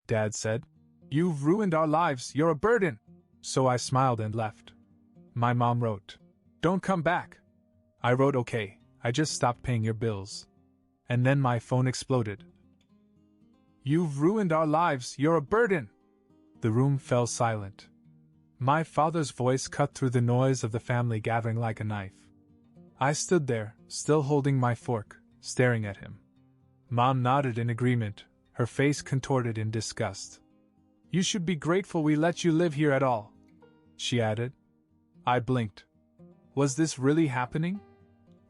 Dad said. "You've ruined our lives, you're a burden." So I smiled and left. My mom wrote, "Don't come back." I wrote, "Okay, I just stopped paying your bills." And then my phone exploded. "You've ruined our lives, you're a burden." The room fell silent. My father's voice cut through the noise of the family gathering like a knife. I stood there, still holding my fork, staring at him. Mom nodded in agreement, her face contorted in disgust. "You should be grateful we let you live here at all," she added. I blinked. Was this really happening?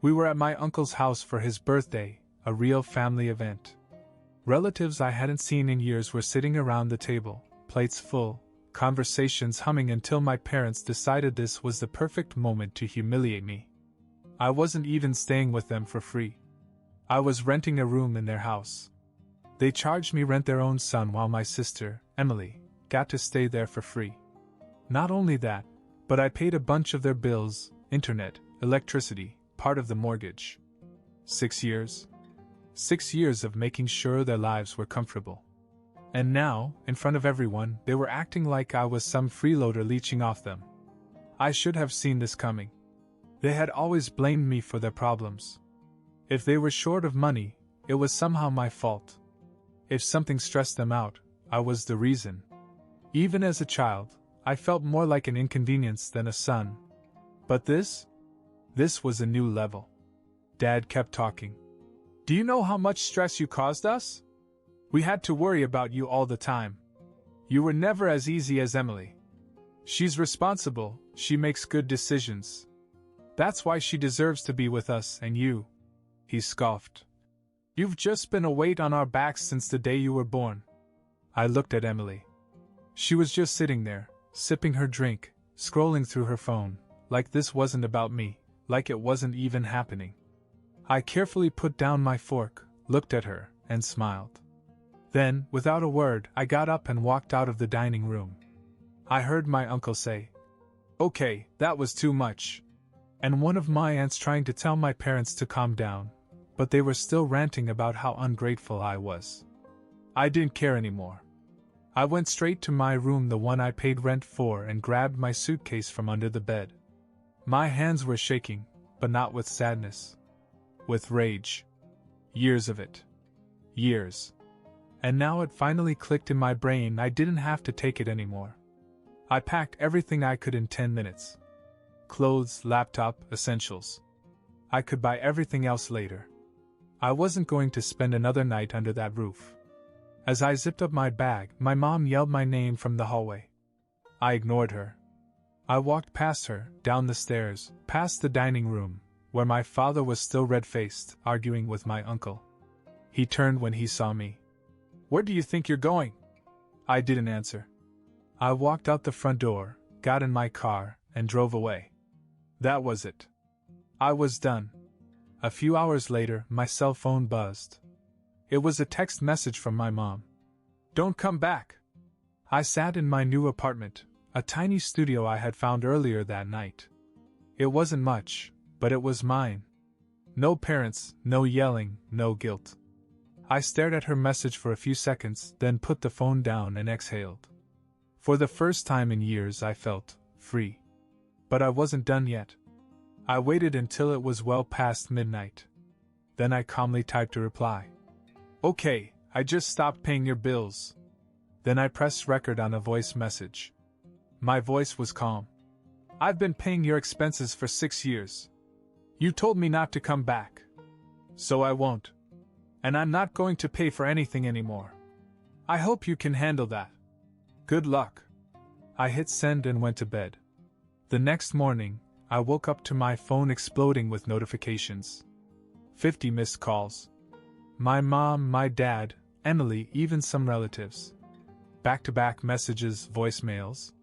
We were at my uncle's house for his birthday, a real family event. Relatives I hadn't seen in years were sitting around the table, plates full, conversations humming until my parents decided this was the perfect moment to humiliate me. I wasn't even staying with them for free. I was renting a room in their house. They charged me rent their own son while my sister, Emily, got to stay there for free. Not only that, but I paid a bunch of their bills, internet, electricity, part of the mortgage. 6 years? 6 years of making sure their lives were comfortable. And now, in front of everyone, they were acting like I was some freeloader leeching off them. I should have seen this coming. They had always blamed me for their problems. If they were short of money, it was somehow my fault. If something stressed them out, I was the reason. Even as a child, I felt more like an inconvenience than a son. But this was a new level. Dad kept talking. "Do you know how much stress you caused us? We had to worry about you all the time. You were never as easy as Emily. She's responsible, she makes good decisions. That's why she deserves to be with us and you." He scoffed. "You've just been a weight on our backs since the day you were born." I looked at Emily. She was just sitting there, sipping her drink, scrolling through her phone, like this wasn't about me, like it wasn't even happening. I carefully put down my fork, looked at her, and smiled. Then, without a word, I got up and walked out of the dining room. I heard my uncle say, "Okay, that was too much," and one of my aunts trying to tell my parents to calm down, but they were still ranting about how ungrateful I was. I didn't care anymore. I went straight to my room, the one I paid rent for, and grabbed my suitcase from under the bed. My hands were shaking, but not with sadness. With rage. Years of it. Years. And now it finally clicked in my brain, I didn't have to take it anymore. I packed everything I could in 10 minutes. Clothes, laptop, essentials. I could buy everything else later. I wasn't going to spend another night under that roof. As I zipped up my bag, my mom yelled my name from the hallway. I ignored her. I walked past her, down the stairs, past the dining room, where my father was still red-faced, arguing with my uncle. He turned when he saw me. "Where do you think you're going?" I didn't answer. I walked out the front door, got in my car, and drove away. That was it. I was done. A few hours later, my cell phone buzzed. It was a text message from my mom. "Don't come back." I sat in my new apartment, a tiny studio I had found earlier that night. It wasn't much, but it was mine. No parents, no yelling, no guilt. I stared at her message for a few seconds, then put the phone down and exhaled. For the first time in years, I felt free. But I wasn't done yet. I waited until it was well past midnight. Then I calmly typed a reply. "Okay, I just stopped paying your bills." Then I pressed record on a voice message. My voice was calm. "I've been paying your expenses for 6 years. You told me not to come back. So I won't. And I'm not going to pay for anything anymore. I hope you can handle that. Good luck." I hit send and went to bed. The next morning, I woke up to my phone exploding with notifications. 50 missed calls. My mom, my dad, Emily, even some relatives. Back-to-back messages, voicemails.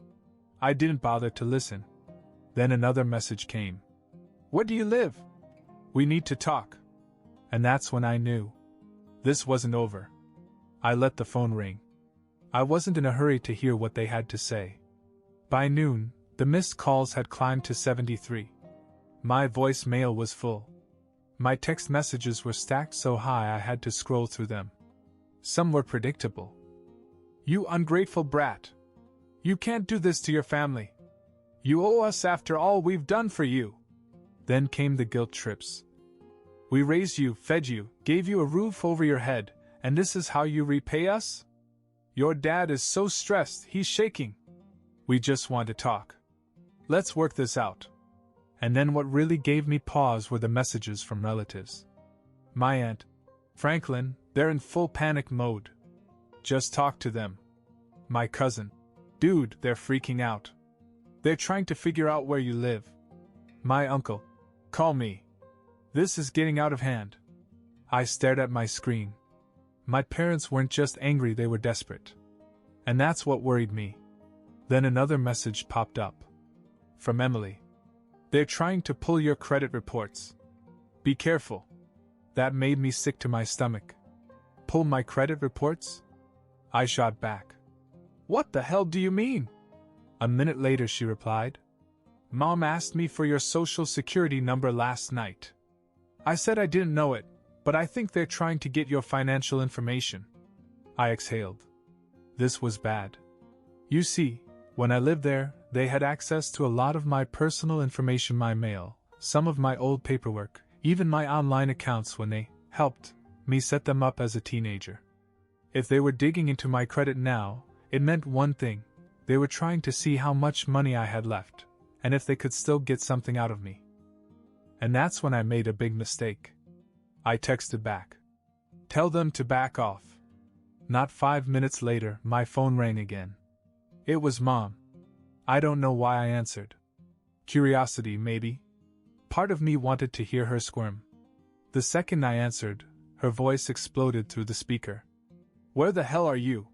I didn't bother to listen. Then another message came. "Where do you live? We need to talk." And that's when I knew. This wasn't over. I let the phone ring. I wasn't in a hurry to hear what they had to say. By noon, the missed calls had climbed to 73. My voicemail was full. My text messages were stacked so high I had to scroll through them. Some were predictable. You ungrateful brat. You can't do this to your family. You owe us after all we've done for you. Then came the guilt trips. We raised you, fed you, gave you a roof over your head, and this is how you repay us? Your dad is so stressed, he's shaking. We just want to talk. Let's work this out. And then what really gave me pause were the messages from relatives. My aunt, Franklin, they're in full panic mode. Just talk to them. My cousin, dude, they're freaking out. They're trying to figure out where you live. My uncle, call me. This is getting out of hand. I stared at my screen. My parents weren't just angry, they were desperate. And that's what worried me. Then another message popped up. From Emily. They're trying to pull your credit reports. Be careful. That made me sick to my stomach. Pull my credit reports? I shot back. What the hell do you mean? A minute later she replied. Mom asked me for your social security number last night. I said I didn't know it, but I think they're trying to get your financial information. I exhaled. This was bad. You see, when I lived there, they had access to a lot of my personal information, my mail, some of my old paperwork, even my online accounts when they helped me set them up as a teenager. If they were digging into my credit now, it meant one thing. They were trying to see how much money I had left, and if they could still get something out of me. And that's when I made a big mistake. I texted back. Tell them to back off. Not 5 minutes later, my phone rang again. It was Mom. I don't know why I answered. Curiosity, maybe. Part of me wanted to hear her squirm. The second I answered, her voice exploded through the speaker. Where the hell are you?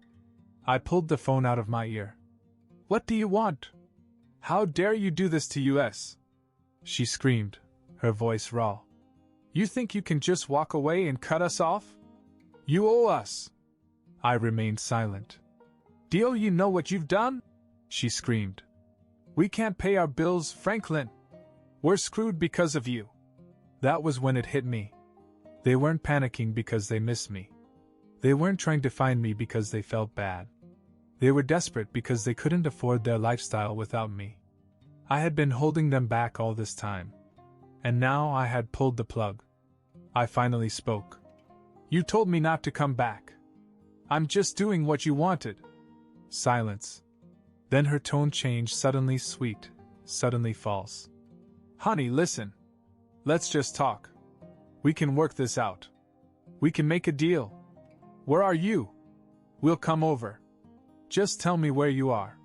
I pulled the phone out of my ear. What do you want? How dare you do this to us? She screamed, her voice raw. You think you can just walk away and cut us off? You owe us. I remained silent. Do you know what you've done? She screamed. We can't pay our bills, Franklin. We're screwed because of you. That was when it hit me. They weren't panicking because they missed me. They weren't trying to find me because they felt bad. They were desperate because they couldn't afford their lifestyle without me. I had been holding them back all this time. And now I had pulled the plug. I finally spoke. You told me not to come back. I'm just doing what you wanted. Silence. Then her tone changed, suddenly sweet, suddenly false. Honey, listen. Let's just talk. We can work this out. We can make a deal. Where are you? We'll come over. Just tell me where you are.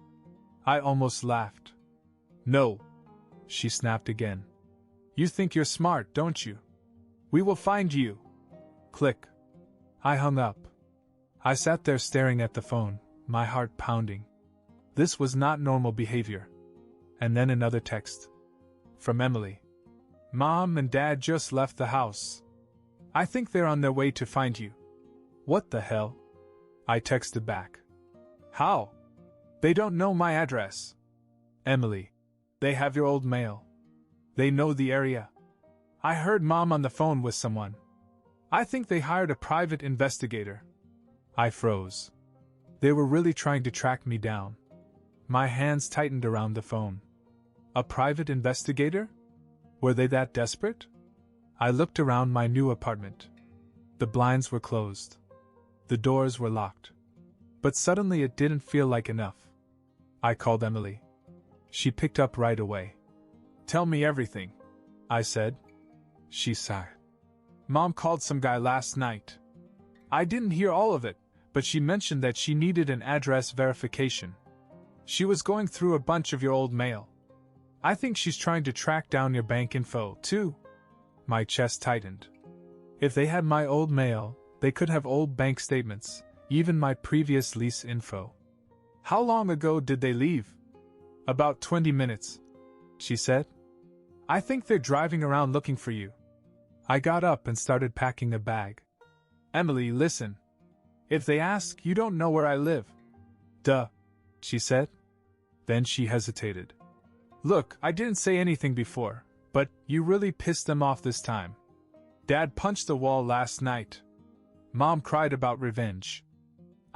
I almost laughed. No. She snapped again. You think you're smart, don't you? We will find you. Click. I hung up. I sat there staring at the phone, my heart pounding. This was not normal behavior. And then another text. From Emily. Mom and Dad just left the house. I think they're on their way to find you. What the hell? I texted back. How? They don't know my address. Emily. They have your old mail. They know the area. I heard Mom on the phone with someone. I think they hired a private investigator. I froze. They were really trying to track me down. My hands tightened around the phone. A private investigator? Were they that desperate? I looked around my new apartment. The blinds were closed. The doors were locked. But suddenly it didn't feel like enough. I called Emily. She picked up right away. Tell me everything, I said. She sighed. Mom called some guy last night. I didn't hear all of it, but she mentioned that she needed an address verification. She was going through a bunch of your old mail. I think she's trying to track down your bank info, too. My chest tightened. If they had my old mail, they could have old bank statements, even my previous lease info. How long ago did they leave? About 20 minutes, she said. I think they're driving around looking for you. I got up and started packing a bag. Emily, listen. If they ask, you don't know where I live. Duh, she said. Then she hesitated. Look, I didn't say anything before, but you really pissed them off this time. Dad punched the wall last night. Mom cried about revenge.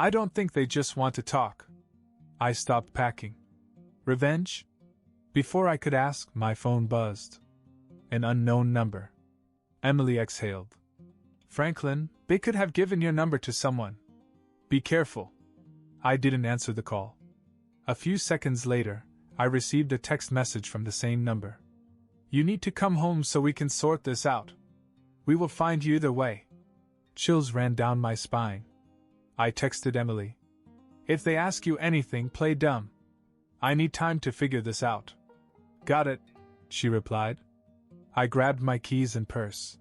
I don't think they just want to talk. I stopped packing. Revenge? Before I could ask, my phone buzzed. An unknown number. Emily exhaled. Franklin, they could have given your number to someone. Be careful. I didn't answer the call. A few seconds later, I received a text message from the same number. You need to come home so we can sort this out. We will find you either way. Chills ran down my spine. I texted Emily. If they ask you anything, play dumb. I need time to figure this out. Got it, she replied. I grabbed my keys and purse.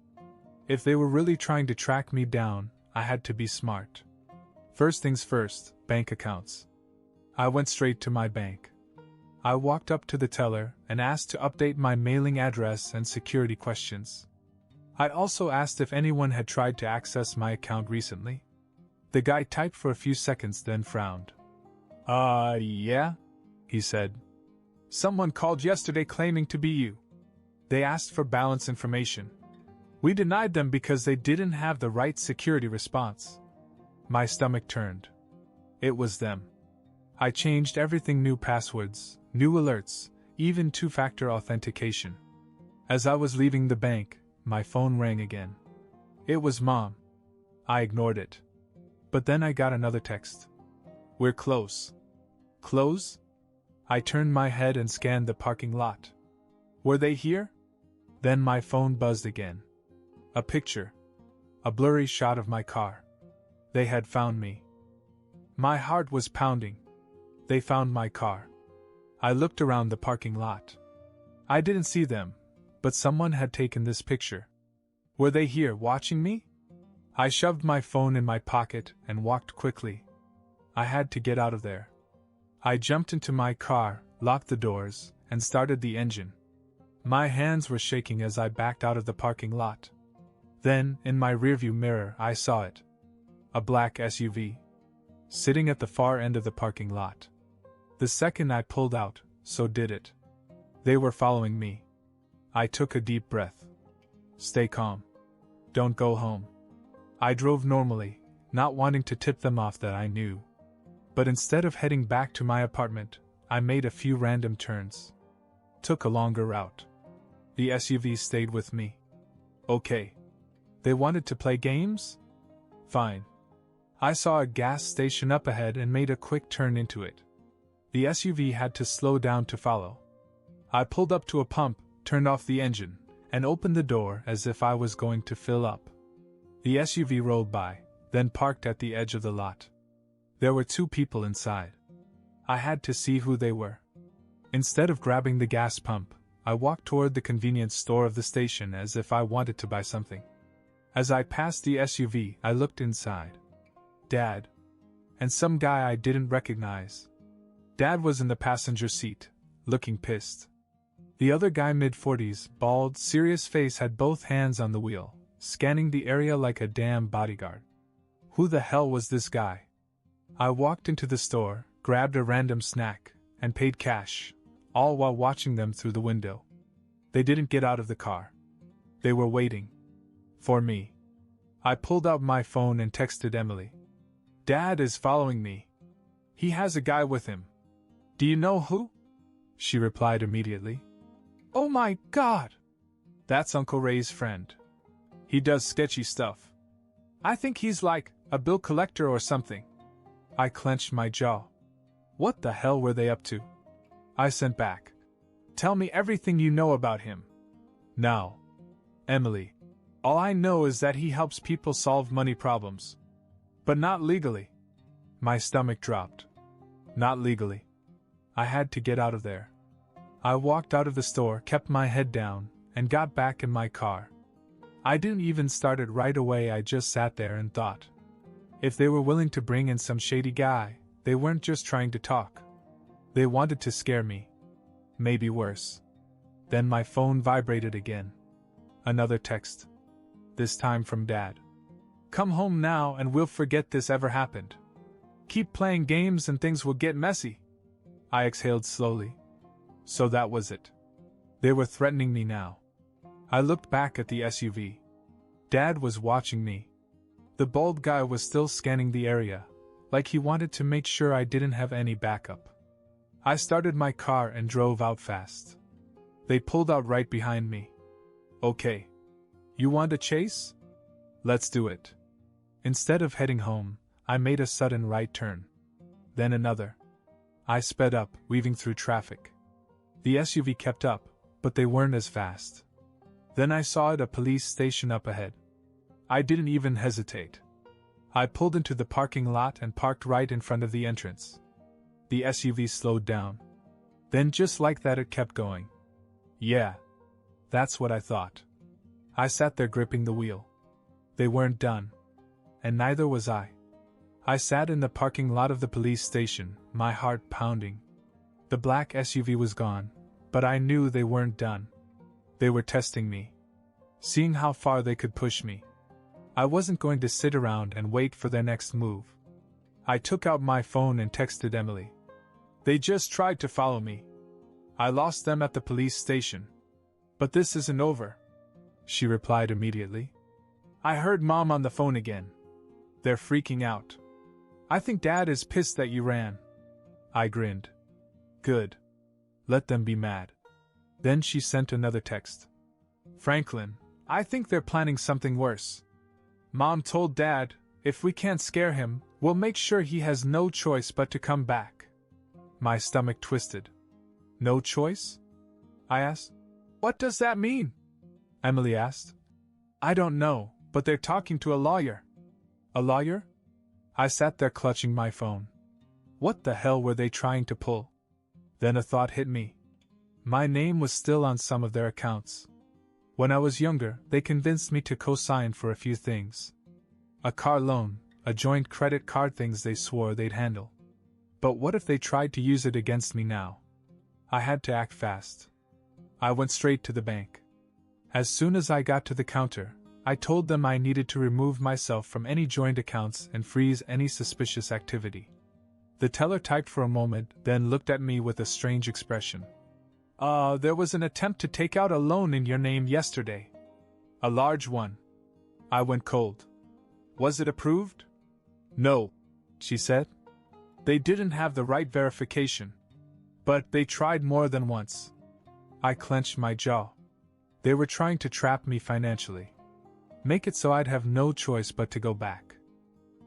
If they were really trying to track me down, I had to be smart. First things first, bank accounts. I went straight to my bank. I walked up to the teller and asked to update my mailing address and security questions. I also asked if anyone had tried to access my account recently. The guy typed for a few seconds, then frowned. Yeah, he said. Someone called yesterday claiming to be you. They asked for balance information. We denied them because they didn't have the right security response. My stomach turned. It was them. I changed everything: new passwords, new alerts, even two-factor authentication. As I was leaving the bank, my phone rang again. It was Mom. I ignored it. But then I got another text. We're close. Close? I turned my head and scanned the parking lot. Were they here? Then my phone buzzed again. A picture. A blurry shot of my car. They had found me. My heart was pounding. They found my car. I looked around the parking lot. I didn't see them, but someone had taken this picture. Were they here watching me? I shoved my phone in my pocket and walked quickly. I had to get out of there. I jumped into my car, locked the doors, and started the engine. My hands were shaking as I backed out of the parking lot. Then, in my rearview mirror, I saw it. A black SUV. Sitting at the far end of the parking lot. The second I pulled out, so did it. They were following me. I took a deep breath. Stay calm. Don't go home. I drove normally, not wanting to tip them off that I knew. But instead of heading back to my apartment, I made a few random turns. Took a longer route. The SUV stayed with me. Okay. They wanted to play games? Fine. I saw a gas station up ahead and made a quick turn into it. The SUV had to slow down to follow. I pulled up to a pump, turned off the engine, and opened the door as if I was going to fill up. The SUV rolled by, then parked at the edge of the lot. There were two people inside. I had to see who they were. Instead of grabbing the gas pump, I walked toward the convenience store of the station as if I wanted to buy something. As I passed the SUV, I looked inside. Dad. And some guy I didn't recognize. Dad was in the passenger seat, looking pissed. The other guy, mid-40s, bald, serious face, had both hands on the wheel, scanning the area like a damn bodyguard. Who the hell was this guy? I walked into the store, grabbed a random snack, and paid cash, all while watching them through the window. They didn't get out of the car. They were waiting. For me. I pulled out my phone and texted Emily. Dad is following me. He has a guy with him. Do you know who? She replied immediately. Oh my God! That's Uncle Ray's friend. He does sketchy stuff. I think he's like a bill collector or something. I clenched my jaw. What the hell were they up to? I sent back. Tell me everything you know about him. Now. Emily. All I know is that he helps people solve money problems. But not legally. My stomach dropped. Not legally. I had to get out of there. I walked out of the store, kept my head down, and got back in my car. I didn't even start it right away. I just sat there and thought. If they were willing to bring in some shady guy, they weren't just trying to talk. They wanted to scare me. Maybe worse. Then my phone vibrated again. Another text. This time from Dad. Come home now and we'll forget this ever happened. Keep playing games and things will get messy. I exhaled slowly. So that was it. They were threatening me now. I looked back at the SUV. Dad was watching me. The bald guy was still scanning the area, like he wanted to make sure I didn't have any backup. I started my car and drove out fast. They pulled out right behind me. Okay. You want a chase? Let's do it. Instead of heading home, I made a sudden right turn. Then another. I sped up, weaving through traffic. The SUV kept up, but they weren't as fast. Then I saw a police station up ahead. I didn't even hesitate. I pulled into the parking lot and parked right in front of the entrance. The SUV slowed down. Then just like that it kept going. Yeah. That's what I thought. I sat there gripping the wheel. They weren't done. And neither was I. I sat in the parking lot of the police station, my heart pounding. The black SUV was gone, but I knew they weren't done. They were testing me. Seeing how far they could push me. I wasn't going to sit around and wait for their next move. I took out my phone and texted Emily. They just tried to follow me. I lost them at the police station. But this isn't over. She replied immediately. I heard Mom on the phone again. They're freaking out. I think Dad is pissed that you ran. I grinned. Good. Let them be mad. Then she sent another text. Franklin, I think they're planning something worse. Mom told Dad, if we can't scare him, we'll make sure he has no choice but to come back. My stomach twisted. No choice? I asked. What does that mean? Emily asked. I don't know, but they're talking to a lawyer. A lawyer? I sat there clutching my phone. What the hell were they trying to pull? Then a thought hit me. My name was still on some of their accounts. When I was younger, they convinced me to co-sign for a few things. A car loan, a joint credit card, things they swore they'd handle. But what if they tried to use it against me now? I had to act fast. I went straight to the bank. As soon as I got to the counter, I told them I needed to remove myself from any joint accounts and freeze any suspicious activity. The teller typed for a moment, then looked at me with a strange expression. There was an attempt to take out a loan in your name yesterday. A large one. I went cold. Was it approved? No, she said. They didn't have the right verification. But they tried more than once. I clenched my jaw. They were trying to trap me financially. Make it so I'd have no choice but to go back.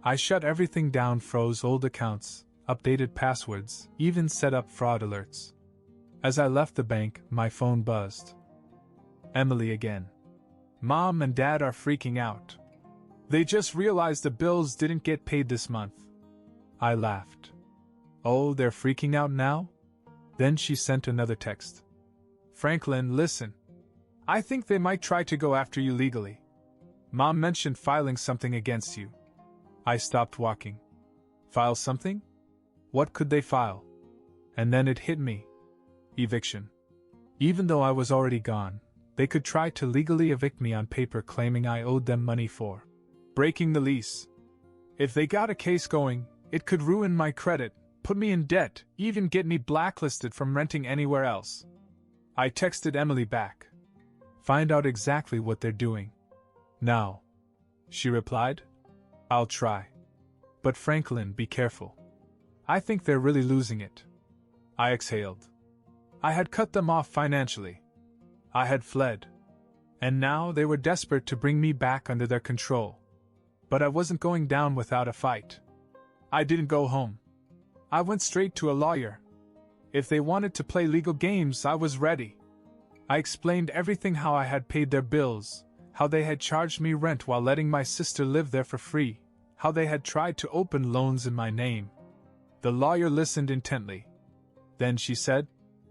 I shut everything down, froze old accounts, updated passwords, even set up fraud alerts. As I left the bank, my phone buzzed. Emily again. Mom and Dad are freaking out. They just realized the bills didn't get paid this month. I laughed. Oh, they're freaking out now? Then she sent another text. Franklin, listen. I think they might try to go after you legally. Mom mentioned filing something against you. I stopped walking. File something? What could they file? And then it hit me. Eviction. Even though I was already gone, they could try to legally evict me on paper, claiming I owed them money for breaking the lease. If they got a case going, it could ruin my credit, put me in debt, even get me blacklisted from renting anywhere else. I texted Emily back. Find out exactly what they're doing. Now. She replied. I'll try. But Franklin, be careful. I think they're really losing it. I exhaled. I had cut them off financially. I had fled. And now they were desperate to bring me back under their control. But I wasn't going down without a fight. I didn't go home. I went straight to a lawyer. If they wanted to play legal games, I was ready. I explained everything, how I had paid their bills, how they had charged me rent while letting my sister live there for free, how they had tried to open loans in my name. The lawyer listened intently. Then she said,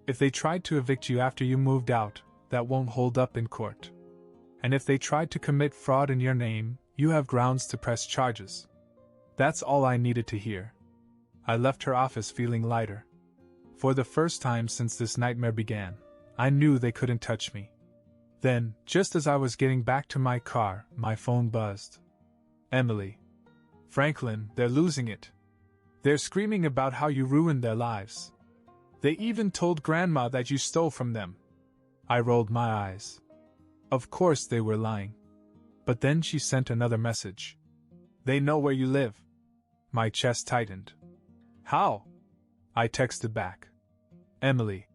if they tried to evict you after you moved out, that won't hold up in court. And if they tried to commit fraud in your name, you have grounds to press charges. That's all I needed to hear. I left her office feeling lighter. For the first time since this nightmare began, I knew they couldn't touch me. Then, just as I was getting back to my car, my phone buzzed. Emily. Franklin, they're losing it. They're screaming about how you ruined their lives. They even told Grandma that you stole from them. I rolled my eyes. Of course they were lying. But then she sent another message. They know where you live. My chest tightened. How? I texted back. Emily.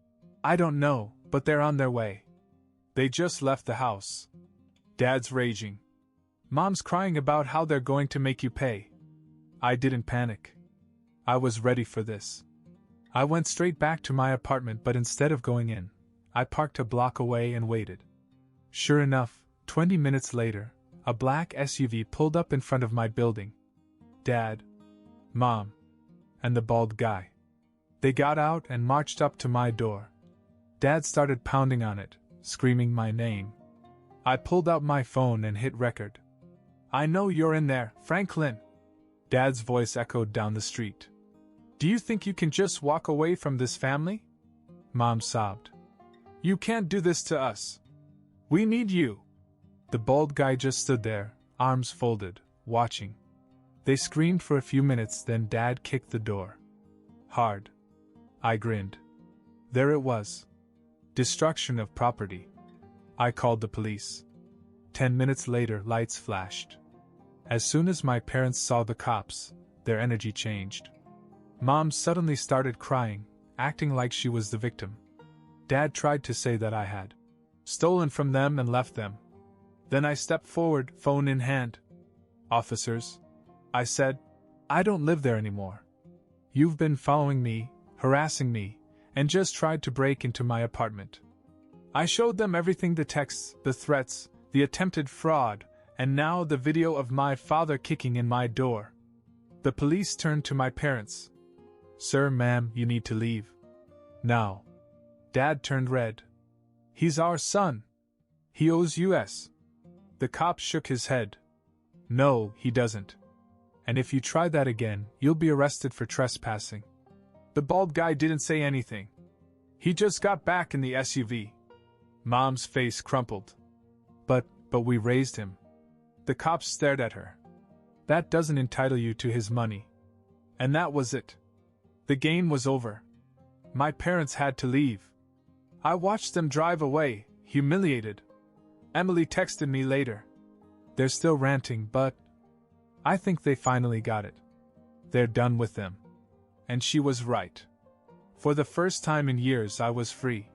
I don't know, but they're on their way. They just left the house. Dad's raging. Mom's crying about how they're going to make you pay. I didn't panic. I was ready for this. I went straight back to my apartment, but instead of going in, I parked a block away and waited. Sure enough, 20 minutes later, a black SUV pulled up in front of my building. Dad, Mom, and the bald guy. They got out and marched up to my door. Dad started pounding on it, screaming my name. I pulled out my phone and hit record. I know you're in there, Franklin. Dad's voice echoed down the street. Do you think you can just walk away from this family? Mom sobbed. You can't do this to us. We need you. The bald guy just stood there, arms folded, watching. They screamed for a few minutes, then Dad kicked the door. Hard. I grinned. There it was. Destruction of property. I called the police. 10 minutes later, lights flashed. As soon as my parents saw the cops, their energy changed. Mom suddenly started crying, acting like she was the victim. Dad tried to say that I had stolen from them and left them. Then I stepped forward, phone in hand. Officers, I said, I don't live there anymore. You've been following me, harassing me, and just tried to break into my apartment. I showed them everything, the texts, the threats, the attempted fraud, and now the video of my father kicking in my door. The police turned to my parents. Sir, ma'am, you need to leave. Now. Dad turned red. He's our son. He owes US. The cop shook his head. No, he doesn't. And if you try that again, you'll be arrested for trespassing. The bald guy didn't say anything. He just got back in the SUV. Mom's face crumpled. But we raised him. The cops stared at her. That doesn't entitle you to his money. And that was it. The game was over. My parents had to leave. I watched them drive away, humiliated. Emily texted me later. They're still ranting, but I think they finally got it. They're done with them. And she was right. For the first time in years, I was free.